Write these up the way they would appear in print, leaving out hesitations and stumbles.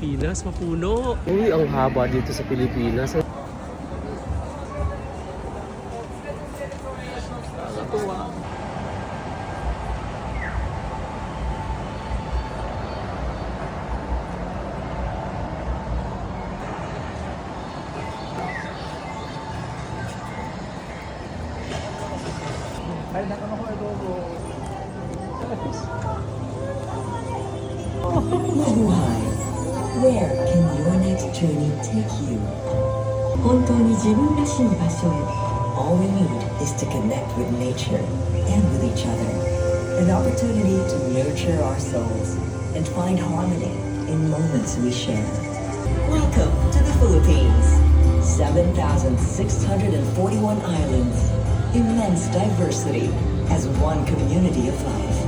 Pilipinas, mapuno. Uy, ang haba dito sa Pilipinas. Nakakatuwa. Mabuhay. Where can your next journey take you? 本当に自分らしい場所へ。All we need is to connect with nature and with each other. An opportunity to nurture our souls and find harmony in moments we share. Welcome to the Philippines. 7,641 islands. Immense diversity as one community of life.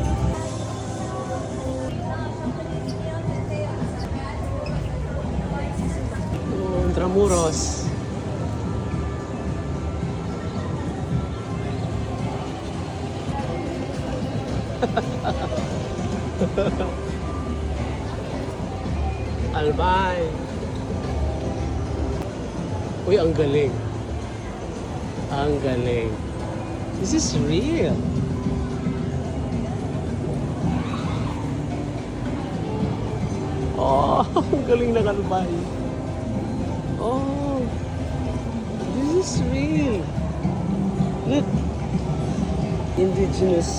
Intramuros. Albay. Uy, ang galing. Ang galing. This is real. Oh, ang galing ng Albay. Oh, this is real. Look. Indigenous.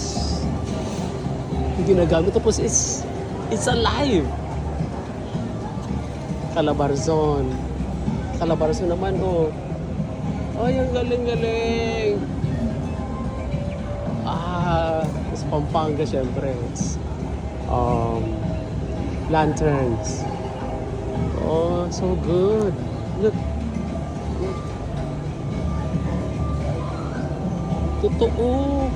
Ginagamit. Tapos it's alive. Calabarzon. Calabarzon naman, oh. Ay, ang galing-galing. It's Pampanga, syempre. It's, lanterns. Oh, so good. Look. Totoo.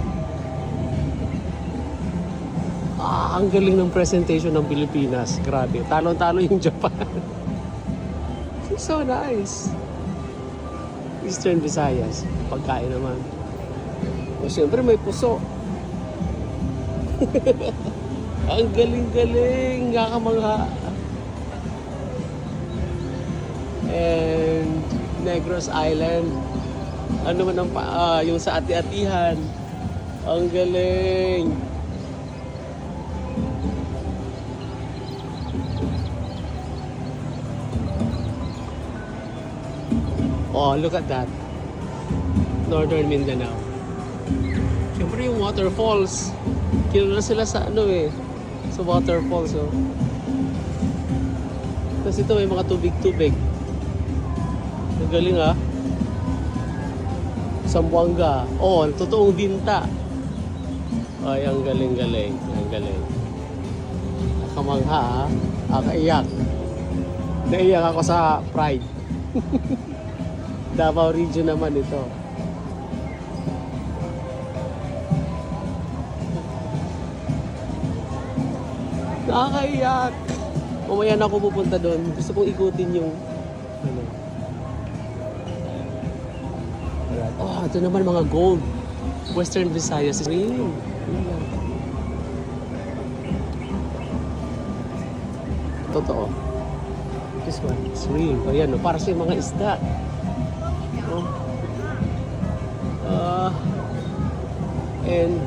Ang galing ng presentation ng Pilipinas. Grabe. Talon-talo yung Japan. It's so nice. Eastern Visayas. Pagkain naman. O siyempre may puso. Ang galing-galing. Kakamangha. And Negros Island. Ano man ang yung sa ati-atihan. Ang galing. Oh, look at that. Northern Mindanao. Siyempre yung waterfalls. Kilala sila sa ano sa waterfalls, oh. Tapos ito may mga tubig-tubig. Ang galing, ah. Zamboanga. Oh, totoong dinta. Ay, ang galing-galing. Ang galing. Nakamangha, ah. Nakaiyak. Naiyak ako sa Pride. Davao region naman ito. Nakakaiyak. Mamaya na ako pupunta doon. Gusto kong ikutin yung ano. Alright. Oh, ito naman mga gold. Western Visayas. Real. Totoo. This one, it's real. Ayan, para sa mga isda. And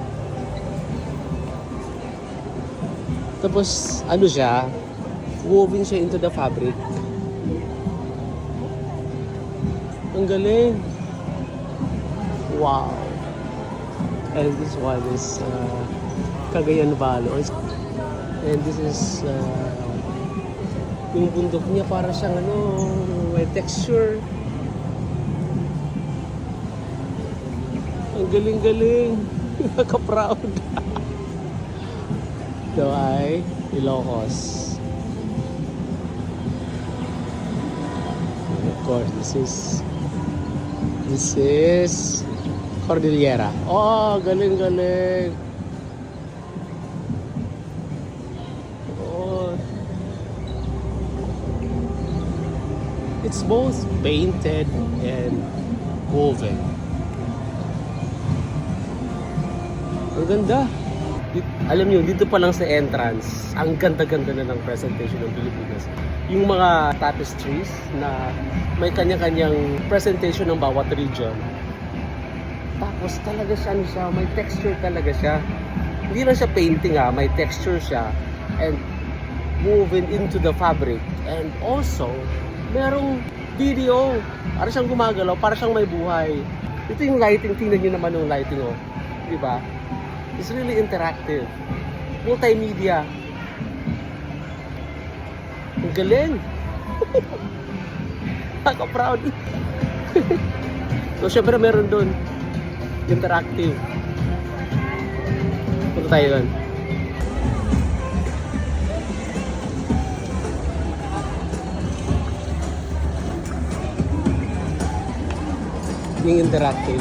tapos ano siya, woven siya into the fabric. Ang galing. Wow. And this one is Cagayan Valley. And this is yung bundok niya para siyang may texture. Ang galing-galing. Naka-proud. Ito ay Ilocos. And of course, this is Cordillera. Oh, galing-galing. Oh. It's both painted and woven. Ang ganda. Alam nyo, dito pa lang sa entrance, ang ganda-ganda na ng presentation ng Pilipinas. Yung mga tapestries na may kanya-kanyang presentation ng bawat region. Tapos talaga siya, ano siya, may texture talaga siya. Hindi lang siya painting may texture siya. And moving into the fabric. And also, merong video. Para siyang gumagalaw, para siyang may buhay. Ito yung lighting, tingnan nyo naman yung lighting, oh. Diba? It's really interactive. Multimedia. Ang galing. Nakaka-proud. So, syempre meron dun. Interactive. Punta tayo dun. Yung interactive.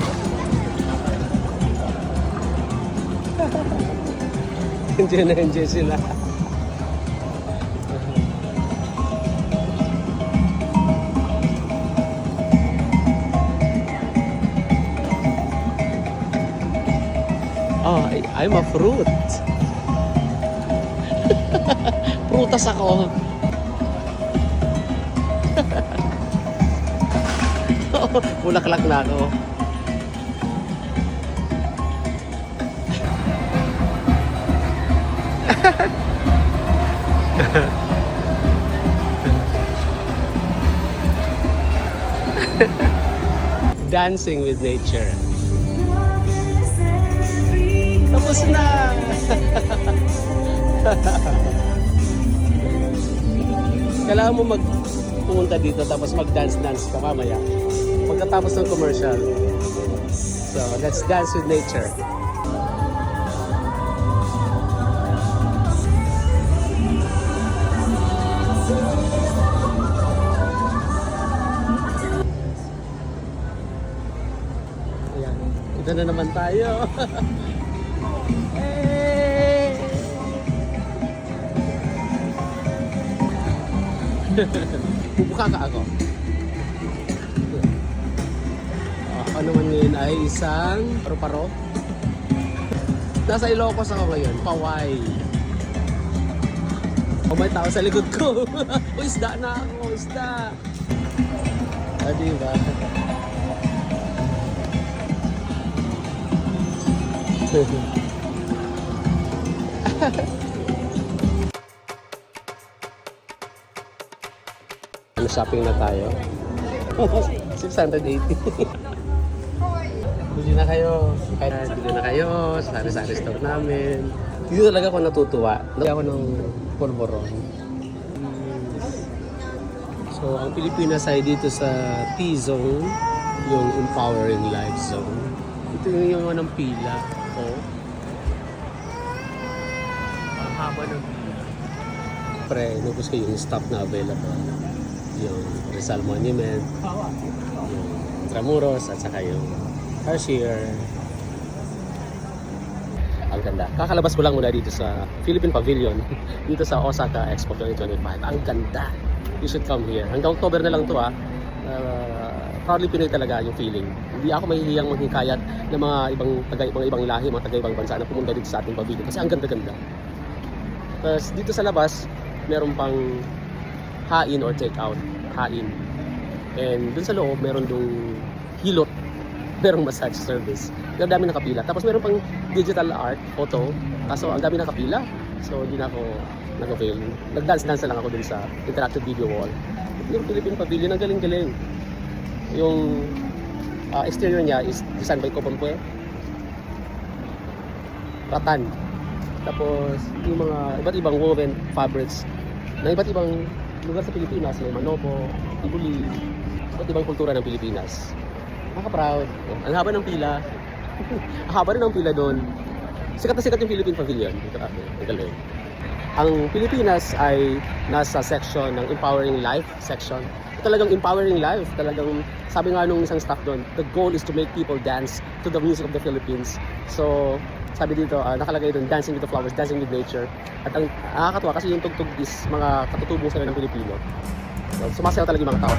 Enjoy na enjoy sila. Oh, I'm a fruit. Prutas ako. Bulaklak na ako. Dancing with nature. Tapos na. Kailangan mo pumunta dito tapos mag-dance-dance ka mamaya. Pagkatapos ng commercial. So, let's dance with nature. Ayan. Ito na naman tayo. Hey! Bubuka ka ako. Ako naman ngayon ay isang paro-paro. Nasa Ilocos ako ngayon, Paway. Oh, may tao sa likod ko. O, isda na ako, isda. Diba? Shopping na tayo. 680. Bili na kayo. Bili na kayo. Sari-sari store namin. Dito talaga ako natutuwa. Nagay ako ng polvoron. So, ang Pilipinas ay dito sa T-Zone, yung Empowering Life Zone. Ito yung ng pila. Oh. Ang haba ng pila. Pre, nubos ko yung stock na available. Yung Rizal Monument, yung Intramuros, at saka yung Cashier. Ang ganda. Kakalabas ko lang muna dito sa Philippine Pavilion, dito sa Osaka Expo 2025. Ang ganda. You should come here. Hanggang October na lang to proudly Pinoy talaga yung feeling. Hindi ako mahihiyang manghikayat ng mga ibang lahi, mga taga-ibang bansa na pumunta dito sa ating pavilion kasi ang ganda-ganda. Tapos dito sa labas, meron pang hain or take out. Hain. And dun sa loob, meron dong hilot. Merong massage service. Ang dami nakapila. Tapos meron pang digital art, photo. Kaso ang dami nakapila. So hindi na ako nag-avail. Nag-dance-dance lang ako dun sa interactive video wall. Yung Philippine Pavilion, ang galing-galing. Yung exterior niya is designed by Copompuer. Ratan. Tapos yung mga iba't ibang woven fabrics na iba't ibang lugar sa Pilipinas, may Manopo, Tibuli, iba't ibang kultura ng Pilipinas. Nakaka-proud. Ang haba ng pila. Ang haba rin ng pila doon. Sikat na sikat yung Philippine Pavilion. Grabe, ang galing. Ang Pilipinas ay nasa section ng Empowering Life section. Talagang empowering life. Talagang, sabi nga nung isang staff doon, the goal is to make people dance to the music of the Philippines. So, sabi dito, nakalagay doon, dancing with the flowers, dancing with nature. At ang nakakatuwa kasi yung tugtog is mga katutubong sila ng Pilipino. So, sumasayaw talaga yung mga tao.